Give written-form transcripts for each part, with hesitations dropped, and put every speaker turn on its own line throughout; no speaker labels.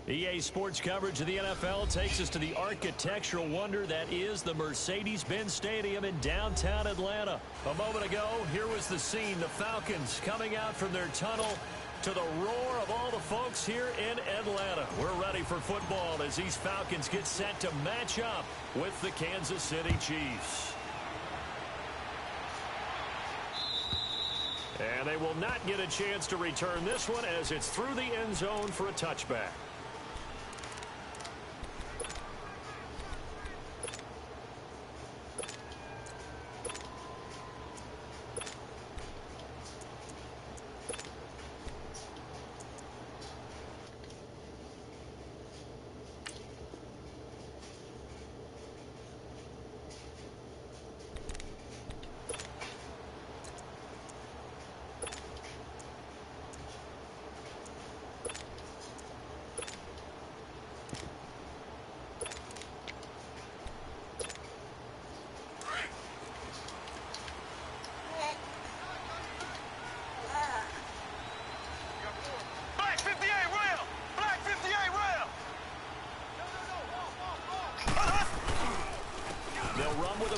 EA Sports coverage of the NFL takes us to the architectural wonder that is the Mercedes-Benz Stadium in downtown Atlanta. A moment ago, here was the scene. The Falcons coming out from their tunnel to the roar of all the folks here in Atlanta. We're ready for football as these Falcons get set to match up with the Kansas City Chiefs. And they will not get a chance to return this one as it's through the end zone for a touchback.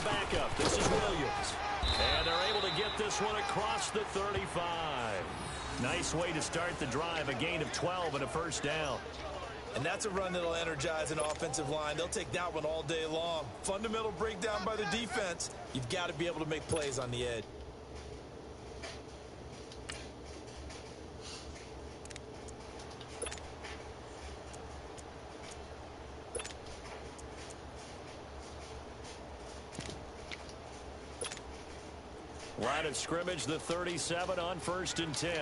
Backup. This is Williams. And they're able to get this one across the 35. Nice way to start the drive. A gain of 12 and a first down.
And that's a run that'll energize an offensive line. They'll take that one all day long. Fundamental breakdown by the defense. You've got to be able to make plays on the edge.
Line of scrimmage, the 37 on 1st and 10.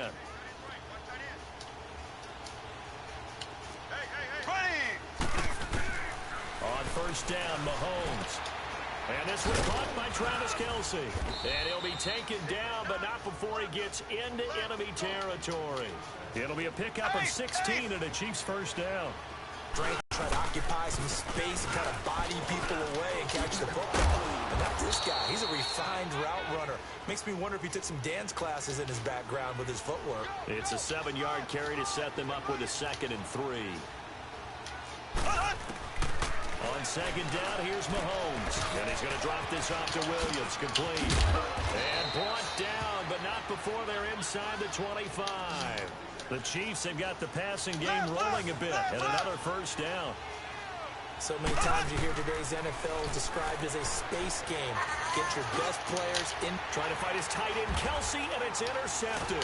On 1st down, Mahomes. And this was caught by Travis Kelce. And he'll be taken down, but not before he gets into enemy territory. It'll be a pickup of 16 and a Chiefs first down.
Try to occupy some space and kind of body people away and catch the football. And not this guy. He's a refined route runner. Makes me wonder if he took some dance classes in his background with his footwork.
It's a 7-yard carry to set them up with a 2nd and 3. On 2nd down, here's Mahomes. And he's going to drop this off to Williams. Complete. And brought down, but not before they're inside the 25. The Chiefs have got the passing game rolling a bit, and another first down.
So many times you hear today's NFL described as a space game. Get your best players in.
Trying to fight his tight end, Kelce, and it's intercepted.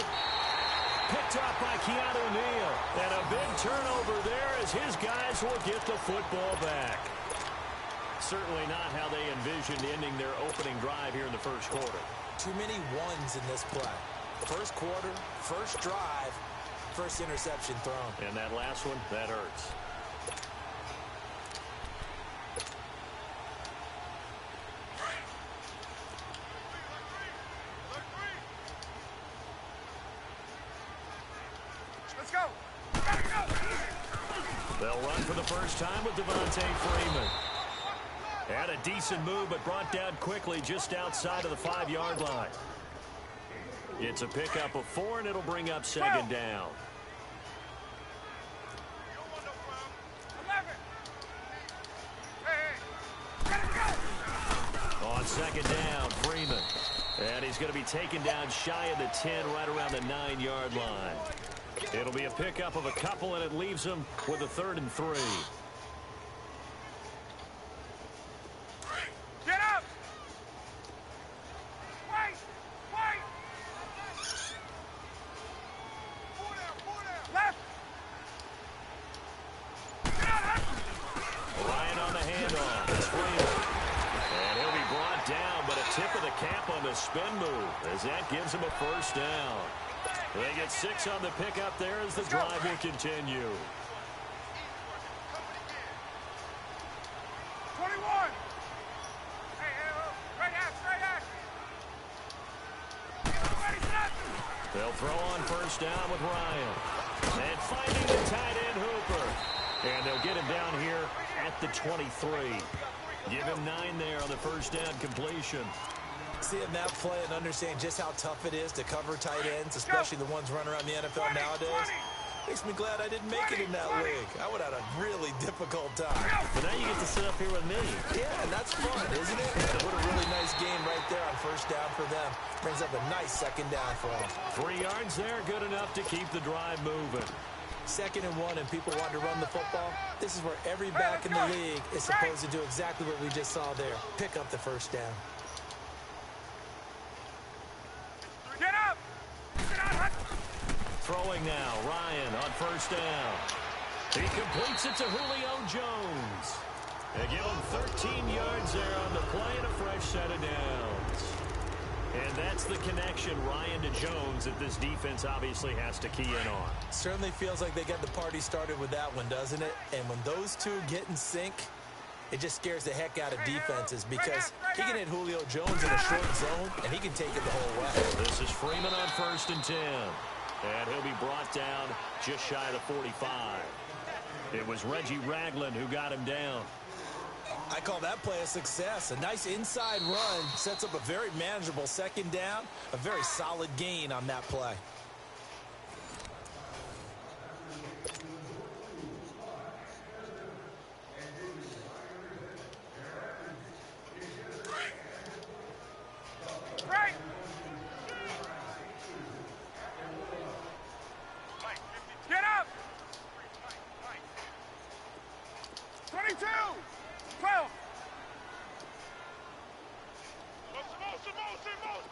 Picked up by Keanu Neal. And a big turnover there as his guys will get the football back. Certainly not how they envisioned ending their opening drive here in the first quarter.
Too many ones in this play. First quarter, first drive, first interception thrown.
And that last one, that hurts.
Let's go.
They'll run for the first time with Devontae Freeman. Had a decent move, but brought down quickly just outside of the 5-yard line. It's a pickup of 4, and it'll bring up 2nd down. On 2nd down, Freeman. And he's going to be taken down shy of the 10, right around the 9-yard line. It'll be a pickup of a couple, and it leaves him with a 3rd and 3.
Get up! Wait! Wait! Left!
Ryan on the handoff. It's Freeman. And he'll be brought down, but a tip of the cap on the spin move as that gives him a first down. They get 6 on the pickup there as the drive will continue.
21!
They'll throw on first down with Ryan. And finding the tight end Hooper. And they'll get him down here at the 23. Give him 9 there on the first down completion.
Seeing that play and understanding just how tough it is to cover tight ends, especially the ones running around the NFL nowadays, Makes me glad I didn't make it in that league. I would have had a really difficult time.
But now you get to sit up here with me.
Yeah, and that's fun, isn't it? What a really nice game right there on first down for them. Brings up a nice second down for them.
3 yards there, good enough to keep the drive moving.
2nd and 1, and people want to run the football. This is where every back in the league is supposed to do exactly what we just saw there. Pick up the first down.
Get up!
Throwing now, Ryan on first down. He completes it to Julio Jones. They give him 13 yards there on the play and a fresh set of downs. And that's the connection, Ryan to Jones, that this defense obviously has to key in on.
Certainly feels like they got the party started with that one, doesn't it? And when those two get in sync, it just scares the heck out of defenses because he can hit Julio Jones in a short zone, and he can take it the whole way.
This is Freeman on 1st and 10. And he'll be brought down just shy of the 45. It was Reggie Ragland who got him down.
I call that play a success. A nice inside run sets up a very manageable 2nd down. A very solid gain on that play.
Right! 22! 12!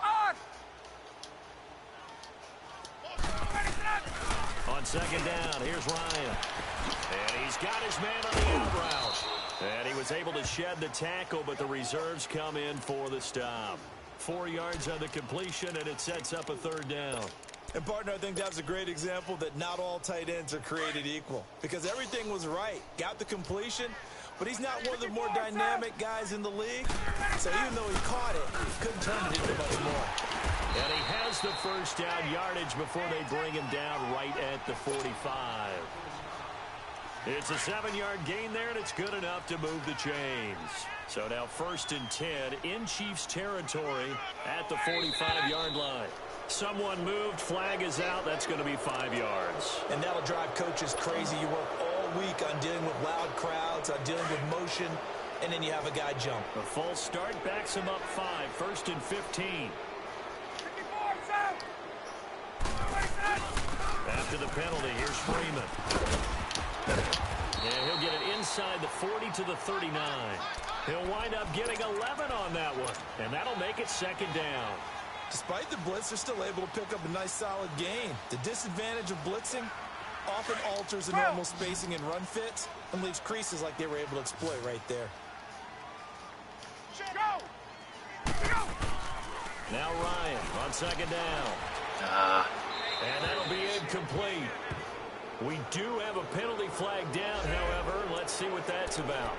On!
On 2nd down, here's Ryan. And he's got his man on the out route. And he was able to shed the tackle, but the reserves come in for the stop. 4 yards on the completion, and it sets up a 3rd down.
And, partner, I think that was a great example that not all tight ends are created equal. Because everything was right. Got the completion, but he's not one of the more dynamic guys in the league. So even though he caught it, he couldn't turn it into much more.
And he has the first down yardage before they bring him down right at the 45. It's a 7-yard gain there, and it's good enough to move the chains. So now 1st and 10 in Chiefs territory at the 45-yard line. Someone moved, flag is out, that's going to be 5 yards.
And that'll drive coaches crazy. You work all week on dealing with loud crowds, on dealing with motion, and then you have a guy jump.
A false start backs him up 5, 1st and 15.
54, son!
After the penalty, here's Freeman. And he'll get it inside the 40 to the 39. He'll wind up getting 11 on that one, and that'll make it 2nd down.
Despite the blitz, they're still able to pick up a nice solid gain. The disadvantage of blitzing often alters the normal spacing and run fits and leaves creases like they were able to exploit right there.
Go!
Now Ryan on 2nd down. And that'll be incomplete. We do have a penalty flag down, however. Let's see what that's about.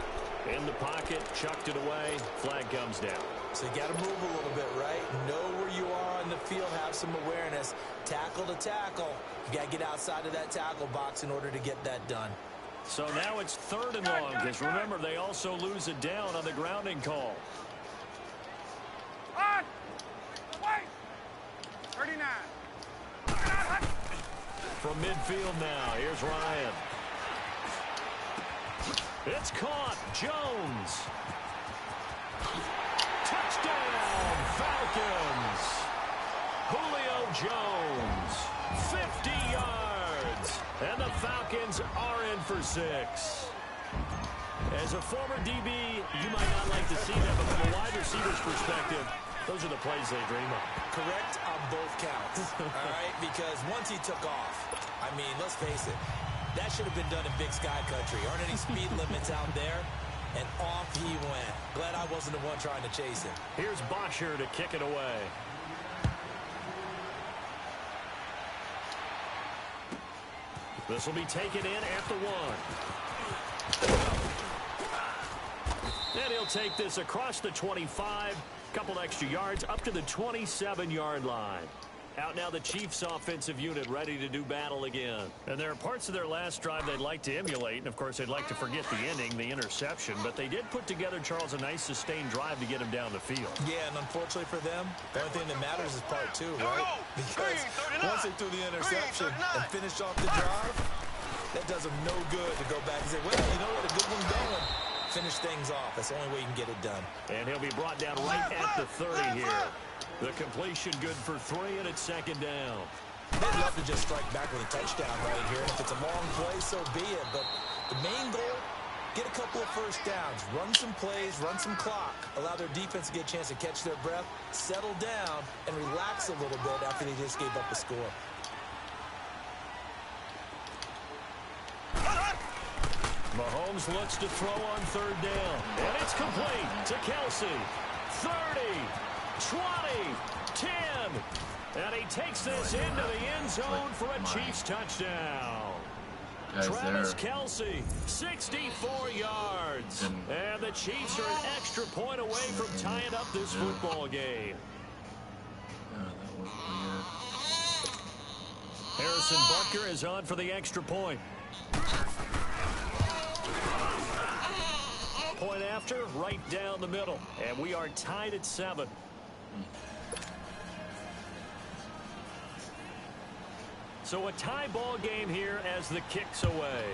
In the pocket, chucked it away, flag comes down.
So you got to move a little bit, right? Know where you are on the field, have some awareness. Tackle to tackle. You got to get outside of that tackle box in order to get that done.
So now it's 3rd and long, because remember, they also lose it down on the grounding call.
On! Wait! 39.
From midfield now, here's Ryan. It's caught. Jones. Touchdown, Falcons. Julio Jones, 50 yards. And the Falcons are in for 6. As a former DB, you might not like to see that, but from a wide receiver's perspective, those are the plays they dream of.
Correct on both counts, all right? Because once he took off, I mean, let's face it, that should have been done in Big Sky Country. Aren't any speed limits out there? And off he went. Glad I wasn't the one trying to chase him.
Here's Bosher to kick it away. This will be taken in at the 1. And he'll take this across the 25. Couple extra yards up to the 27-yard line. Out now the Chiefs offensive unit ready to do battle again. And there are parts of their last drive they'd like to emulate. And, of course, they'd like to forget the inning, the interception. But they did put together, Charles, a nice sustained drive to get him down the field.
Yeah, and unfortunately for them, the only thing that matters is part 2, right? Because once they threw the interception and finished off the drive, that does him no good to go back and say, well, you know what, a good one going. Finish things off. That's the only way you can get it done.
And he'll be brought down right at the 30 here. The completion good for 3, and it's second down.
They'd love to just strike back with a touchdown right here. And if it's a long play, so be it. But the main goal, get a couple of first downs, run some plays, run some clock, allow their defense to get a chance to catch their breath, settle down, and relax a little bit after they just gave up a score.
Mahomes looks to throw on third down. And it's complete to Kelsey. 30, 20, 10. And he takes this into the end zone for a Chiefs touchdown. Travis Kelsey, 64 yards. And the Chiefs are an extra point away from tying up this football game.
That was weird.
Harrison Butker is on for the extra point. Point after, right down the middle. And we are tied at 7. So a tie ball game here as the kick's away.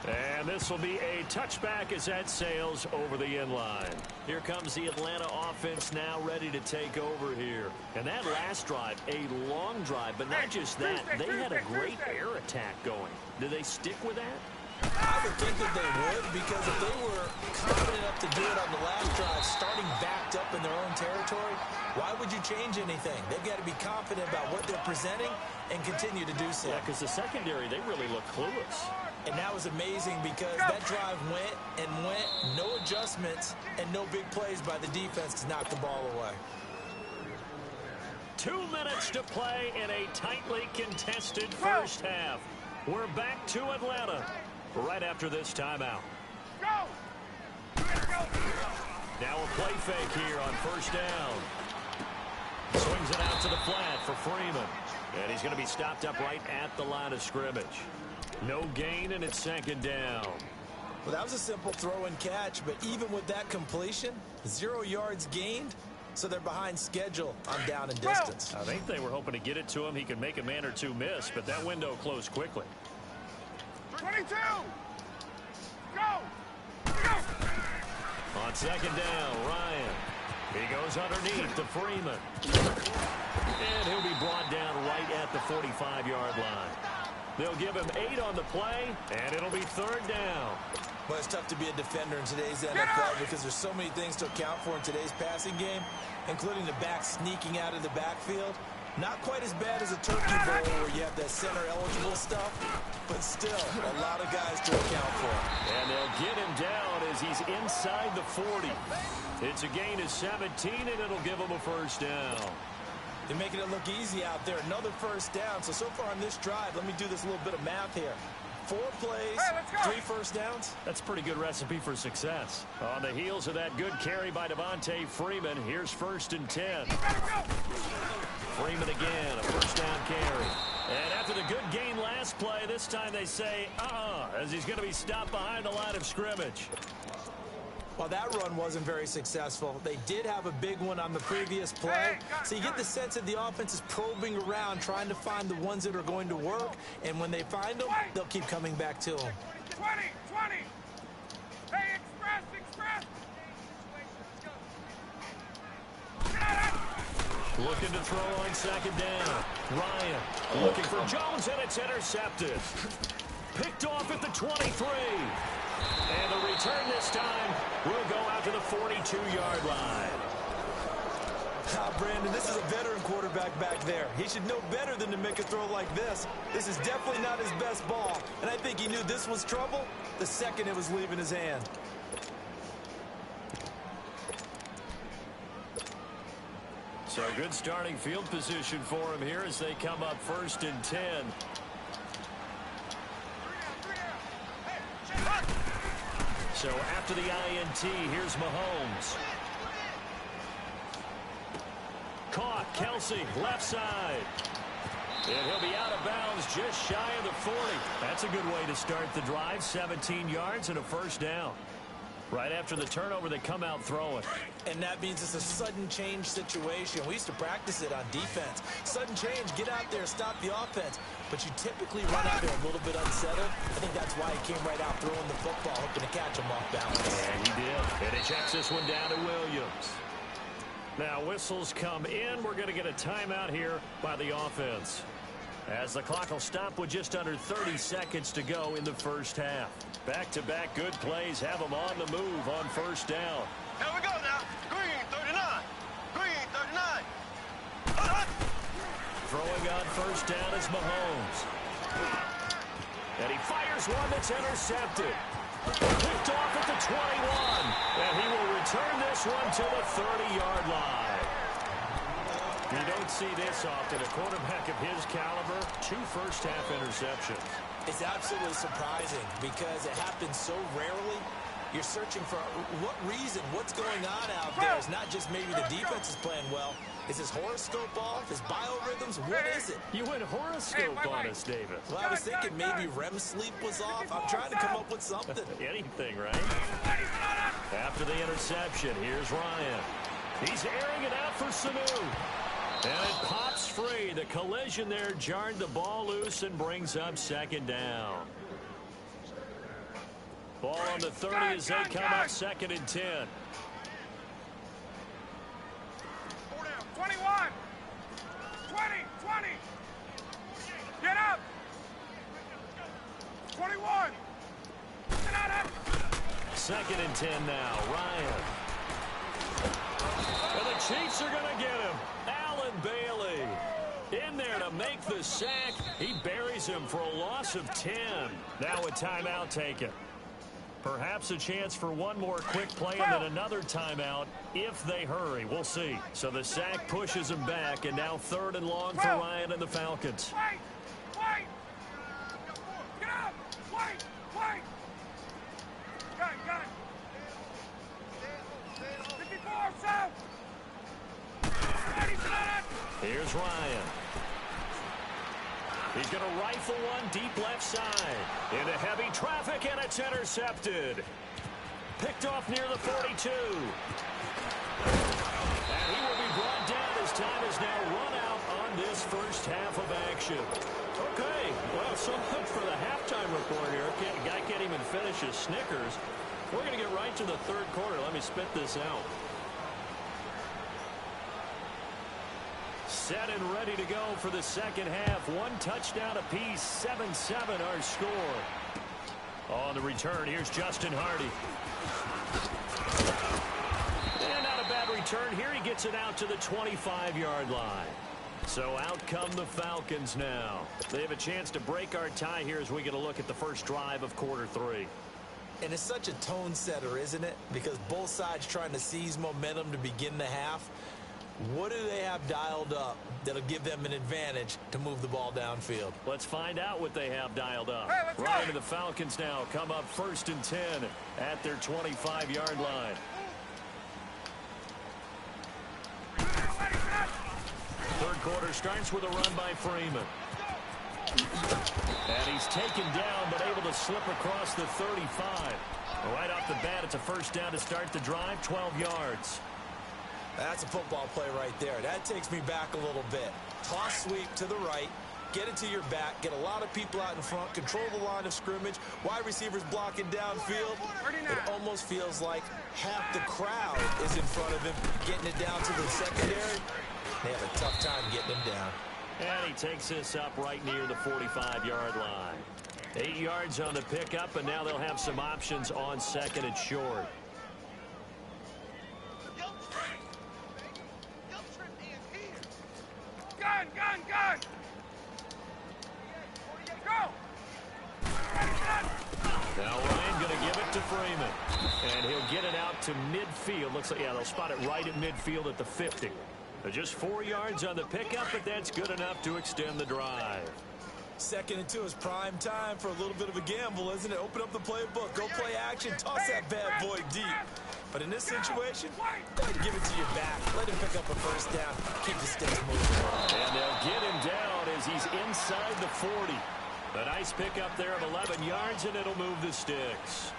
And this will be a touchback as that sails over the end line. Here comes the Atlanta offense now ready to take over here. And that last drive, a long drive, but not just that. They had a great air attack going. Did they stick with that?
I would think that they would, because if they were confident enough to do it on the last drive, starting backed up in their own territory, why would you change anything? They've got to be confident about what they're presenting and continue to do so.
Yeah, because the secondary, they really look clueless.
And that was amazing because that drive went and went, no adjustments, and no big plays by the defense to knock the ball away.
2 minutes to play in a tightly contested first half. We're back to Atlanta right after this timeout.
Go!
Now a play fake here on first down. Swings it out to the flat for Freeman. And he's going to be stopped up right at the line of scrimmage. No gain, and it's second down.
Well, that was a simple throw and catch, but even with that completion, 0 yards gained, so they're behind schedule on down and distance.
I think they were hoping to get it to him. He could make a man or two miss, but that window closed quickly.
22! Go! Go!
On second down, Ryan. He goes underneath to Freeman. And he'll be brought down right at the 45-yard line. They'll give him 8 on the play, and it'll be third down.
Well, it's tough to be a defender in today's NFL because there's so many things to account for in today's passing game, including the back sneaking out of the backfield. Not quite as bad as a turkey bowl where you have that center-eligible stuff, but still a lot of guys to account for.
And they'll get him down as he's inside the 40. It's a gain of 17, and it'll give him a first down.
They're making it look easy out there. Another first down. So far on this drive, let me do this little bit of math here. 4 plays, 3 first downs.
That's a pretty good recipe for success. On the heels of that good carry by Devontae Freeman, here's first and 10. Freeman again, a first down carry. And after the good gain last play, this time they say, as he's going to be stopped behind the line of scrimmage.
Well, that run wasn't very successful. They did have a big one on the previous play. So you get the sense that the offense is probing around, trying to find the ones that are going to work. And when they find them, they'll keep coming back to them.
20! Hey, express!
Looking to throw on second down. Ryan looking for Jones, and it's intercepted. Picked off at the 23. And the return this time will go out to the 42-yard line.
Brandon, this is a veteran quarterback back there. He should know better than to make a throw like this. This is definitely not his best ball. And I think he knew this was trouble the second it was leaving his hand.
So good starting field position for him here as they come up first and 10. So after the INT, here's Mahomes. Caught, Kelsey, left side. And he'll be out of bounds just shy of the 40. That's a good way to start the drive, 17 yards and a first down. Right after the turnover, they come out throwing.
And that means it's a sudden change situation. We used to practice it on defense. Sudden change, get out there, stop the offense. But you typically run out there a little bit unsettled. I think that's why he came right out throwing the football, hoping to catch him off balance.
And he did. And he checks this one down to Williams. Now whistles come in. We're going to get a timeout here by the offense, as the clock will stop with just under 30 seconds to go in the first half. Back-to-back good plays have them on the move on first down.
Here we go now. Green, 39. Green, 39.
Throwing on first down is Mahomes. And he fires one that's intercepted. Picked off at the 21. And he will return this one to the 30-yard line. You don't see this often. A quarterback of his caliber, 2 first-half interceptions.
It's absolutely surprising because it happens so rarely. You're searching for what reason, what's going on out there. It's not just maybe the defense is playing well. Is his horoscope off? His biorhythms? What is it?
You went horoscope on us, David.
Well, I was thinking maybe REM sleep was off. I'm trying to come up with something.
Anything, right? After the interception, here's Ryan. He's airing it out for Sanu. And it pops free. The collision there jarred the ball loose and brings up second down. Ball on the 30 as they come up 2nd and 10.
21. 20. 20. Get up. 21. Get out of.
2nd and 10 now. Ryan. And the Chiefs are going to get him. Allen Bailey in there to make the sack. He buries him for a loss of 10. Now a timeout taken. Perhaps a chance for one more quick play and then another timeout if they hurry. We'll see. So the sack pushes him back, and now 3rd and long for Ryan and the Falcons.
Wait. Wait. Get up. Wait. Wait. Gun. 54 south. Ready, set.
Here's Ryan. He's going to rifle one deep left side. Into heavy traffic, and it's intercepted. Picked off near the 42. And he will be brought down. His time is now run out on this first half of action. Okay, well, so much for the halftime report here. Guy can't even finish his Snickers. We're going to get right to the 3rd quarter. Let me spit this out. Set and ready to go for the 2nd half. 1 touchdown apiece. 7-7 our score. On the return, here's Justin Hardy. And not a bad return here. He gets it out to the 25-yard line. So out come the Falcons now. They have a chance to break our tie here as we get a look at the first drive of quarter 3.
And it's such a tone setter, isn't it? Because both sides trying to seize momentum to begin the half. What do they have dialed up that'll give them an advantage to move the ball downfield?
Let's find out what they have dialed up.
Hey, let's
Ryan
go.
and the Falcons now come up 1st and 10 at their 25-yard line.
Ready, set.
3rd quarter starts with a run by Freeman. And he's taken down but able to slip across the 35. Right off the bat, it's a first down to start the drive, 12 yards.
That's a football play right there. That takes me back a little bit. Toss sweep to the right. Get it to your back. Get a lot of people out in front. Control the line of scrimmage. Wide receivers blocking downfield. It almost feels like half the crowd is in front of him. Getting it down to the secondary. They have a tough time getting him down.
And he takes this up right near the 45-yard line. 8 yards on the pickup, and now they'll have some options on 2nd and short.
Gun. Go. Ready, set.
Now Ryan going to give it to Freeman. And he'll get it out to midfield. Looks like, yeah, they'll spot it right at midfield at the 50. They're just 4 yards on the pickup, but that's good enough to extend the drive.
2nd and 2 is prime time for a little bit of a gamble, isn't it? Open up the playbook. Go play action. Toss that bad boy deep. But in this situation, go ahead and give it to your back. Let him pick up a first down. Keep the sticks moving.
And they'll get him down as he's inside the 40. A nice pickup there of 11 yards, and it'll move the sticks.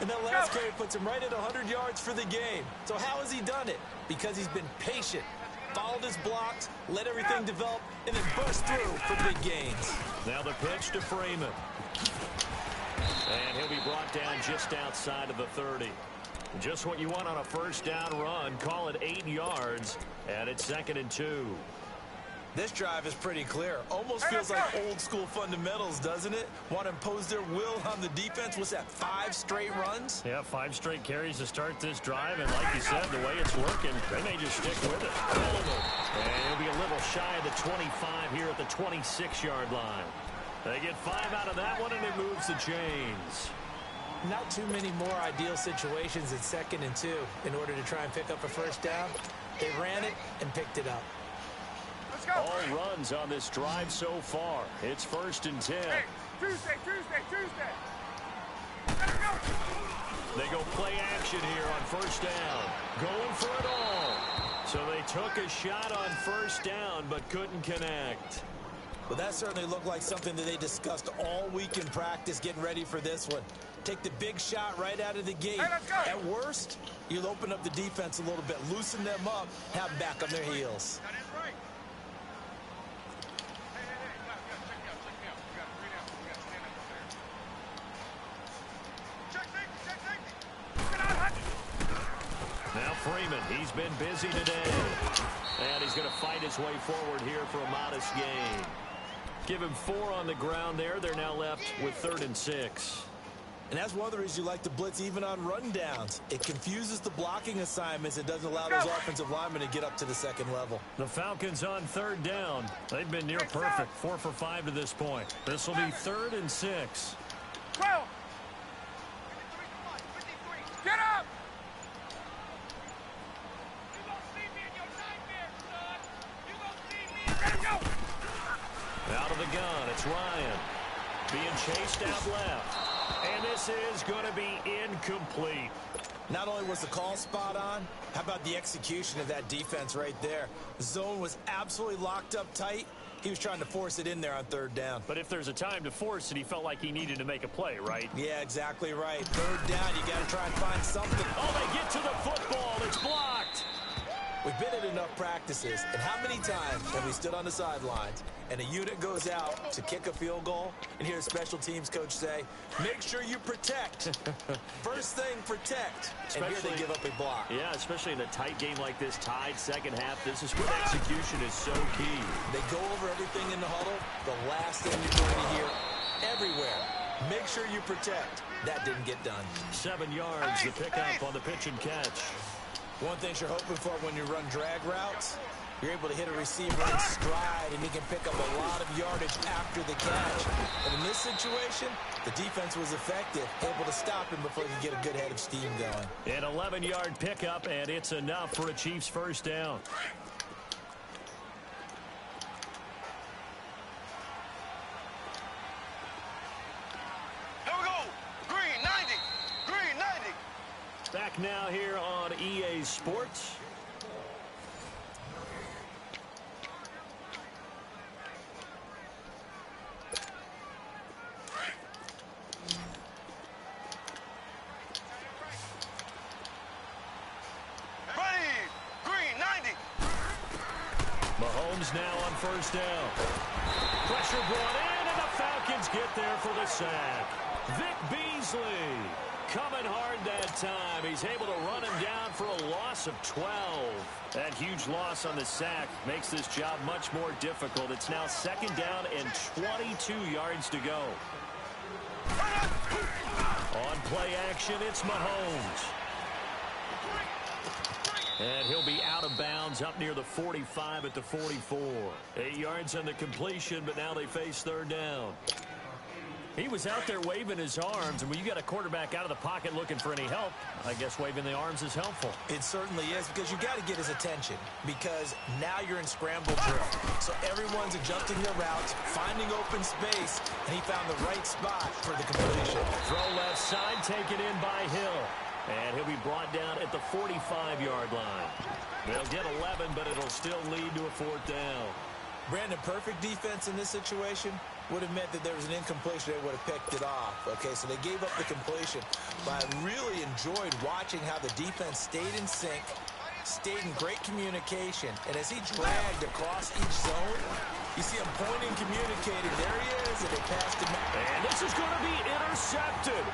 And that last carry puts him right at 100 yards for the game. So how has he done it? Because he's been patient, followed his blocks, let everything develop, and then burst through for big gains.
Now the pitch to Freeman. And he'll be brought down just outside of the 30. Just what you want on a first down run. Call it 8 yards, and it's 2nd and 2.
This drive is pretty clear. Almost feels like old school fundamentals, doesn't it? Want to impose their will on the defense. What's that, 5 straight runs?
Yeah, 5 straight carries to start this drive, and like you said, the way it's working, they may just stick with it. And he'll be a little shy of the 25 here at the 26-yard line. They get 5 out of that one, and it moves the chains.
Not too many more ideal situations at 2nd and 2 in order to try and pick up a first down. They ran it and picked it up.
All runs on this drive so far. It's 1st and 10.
Hey, Tuesday.
They go play action here on first down. Going for it all. So they took a shot on first down but couldn't connect.
Well, that certainly looked like something that they discussed all week in practice getting ready for this one. Take the big shot right out of the gate.
Hey, let's go.
At worst, you'll open up the defense a little bit, loosen them up, have them back on their heels.
That is right. Hey, you gotta check me out. You gotta read out. You gotta stand up there. Check safety. Get out, Hutch.
Now Freeman, he's been busy today. And he's going to fight his way forward here for a modest gain. Give him 4 on the ground there. They're now left with 3rd and 6.
And that's one of the reasons you like to blitz even on rundowns. It confuses the blocking assignments. It doesn't allow those offensive linemen to get up to the 2nd level.
The Falcons on 3rd down. They've been near perfect. 4 for 5 to this point. This will be 3rd and 6.
12. 53. Get up. You gonna see me in your nightmare, son. You gonna see me. Let's go.
Out of the gun, it's Ryan. Being chased out left. And this is going to be incomplete.
Not only was the call spot on, how about the execution of that defense right there? The zone was absolutely locked up tight. He was trying to force it in there on 3rd down.
But if there's a time to force it, he felt like he needed to make a play, right?
Yeah, exactly right. 3rd down, you got to try and find something.
Oh, they get to the football. It's blocked.
We've been at enough practices, and how many times have we stood on the sidelines and a unit goes out to kick a field goal and hear a special teams coach say, make sure you protect. First thing, protect. And here they give up a block.
Yeah, especially in a tight game like this, tied 2nd half. This is where execution is so key.
They go over everything in the huddle. The last thing you're going to hear everywhere, make sure you protect. That didn't get done.
7 yards, the pickup on the pitch and catch.
One thing you're hoping for when you run drag routes, you're able to hit a receiver in stride, and he can pick up a lot of yardage after the catch. But in this situation, the defense was effective, able to stop him before he could get a good head of steam going.
An 11-yard pickup, and it's enough for a Chiefs first down.
Here we go. Green 90. Green 90.
Back now here on EA Sports.
Ready. Green 90.
Mahomes now on first down. Pressure brought in, and the Falcons get there for the sack. Vic Beasley coming hard that time. He's able to run him down for a loss of 12. That huge loss on the sack makes this job much more difficult. It's now 2nd down and 22 yards to go. On play action, it's Mahomes. And he'll be out of bounds up near the 45 at the 44. 8 yards on the completion, but now they face 3rd down. He was out there waving his arms, and when you got a quarterback out of the pocket looking for any help, I guess waving the arms is helpful.
It certainly is, because you got to get his attention, because now you're in scramble drill. So everyone's adjusting their routes, finding open space, and he found the right spot for the completion.
Throw left side, taken in by Hill. And he'll be brought down at the 45-yard line. They'll get 11, but it'll still lead to a 4th down.
Brandon, perfect defense in this situation. would have meant that there was an incompletion. They would have picked it off. Okay, so they gave up the completion. But I really enjoyed watching how the defense stayed in sync, stayed in great communication. And as he dragged across each zone, you see him pointing, communicating. There he is, and they passed him.
And this is going to be intercepted.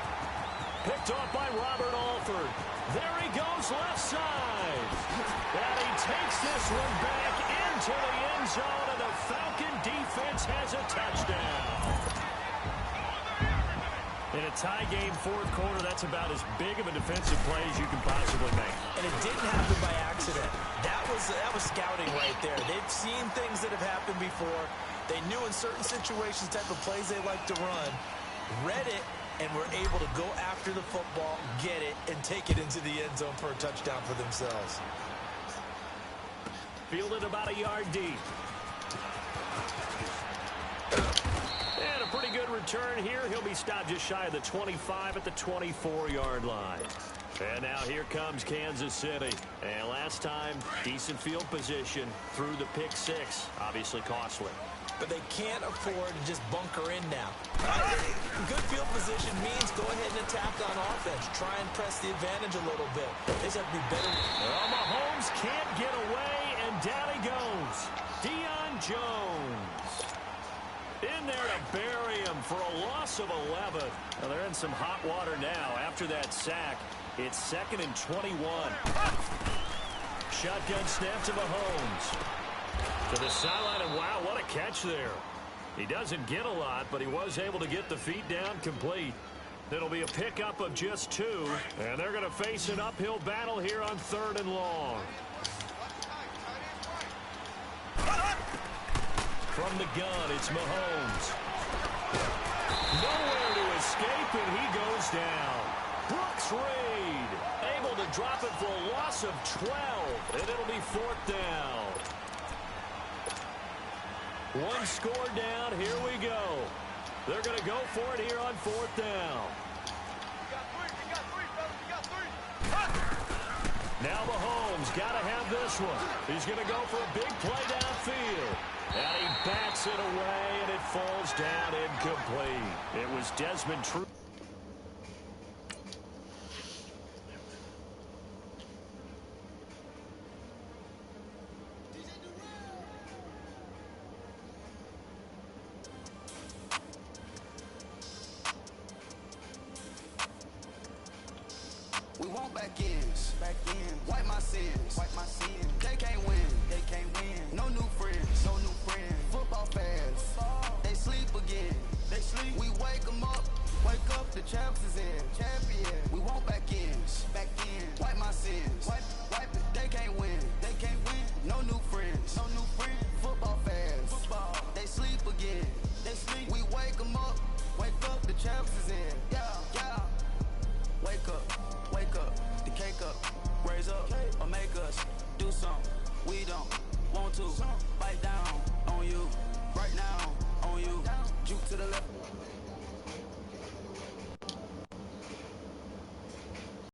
Picked off by Robert Alford. There he goes left side. And he takes this one back into the end zone, and the Falcon defense has a touchdown. In a tie game, fourth quarter, that's about as big of a defensive play as you can possibly make.
And it didn't happen by accident. That was scouting right there. They've seen things that have happened before. They knew in certain situations type of plays they like to run, read it, and were able to go after the football, get it, and take it into the end zone for a touchdown for themselves.
Fielded about a yard deep. And a pretty good return here. He'll be stopped just shy of the 25 at the 24-yard line. And now here comes Kansas City. And last time, decent field position through the pick six. Obviously costly.
But they can't afford to just bunker in now. Good field position means go ahead and attack on offense. Try and press the advantage a little bit. They just have to be better.
Well, Mahomes can't get away, and down he goes. Deion Jones in there to bury him for a loss of 11. Well, they're in some hot water now. After that sack, it's 2nd and 21. Shotgun snap to Mahomes. To the sideline, and wow, what a catch there. He doesn't get a lot, but he was able to get the feet down complete. It'll be a pickup of just 2, and they're going to face an uphill battle here on 3rd and long. From the gun, it's Mahomes. Nowhere to escape, and he goes down. Brooks Reed able to drop it for a loss of 12, and it'll be 4th down. One score down. Here we go. They're going to go for it here on 4th down. Now Mahomes got to have this one. He's going to go for a big play downfield. And he bats it away, and it falls down incomplete. It was Desmond True.
We want back ends, wipe my sins, They can't win, No new friends, Football fans, they sleep again, We wake 'em up, the champs is in, We want back ends, wipe my sins, wipe it. They can't win, No new friends, Football fans, they sleep again, We wake 'em up, the champs is in, yeah. Wake up, the cake up, raise up, or make us do something we don't want to. Bite down on you, right now on you, juke to the left.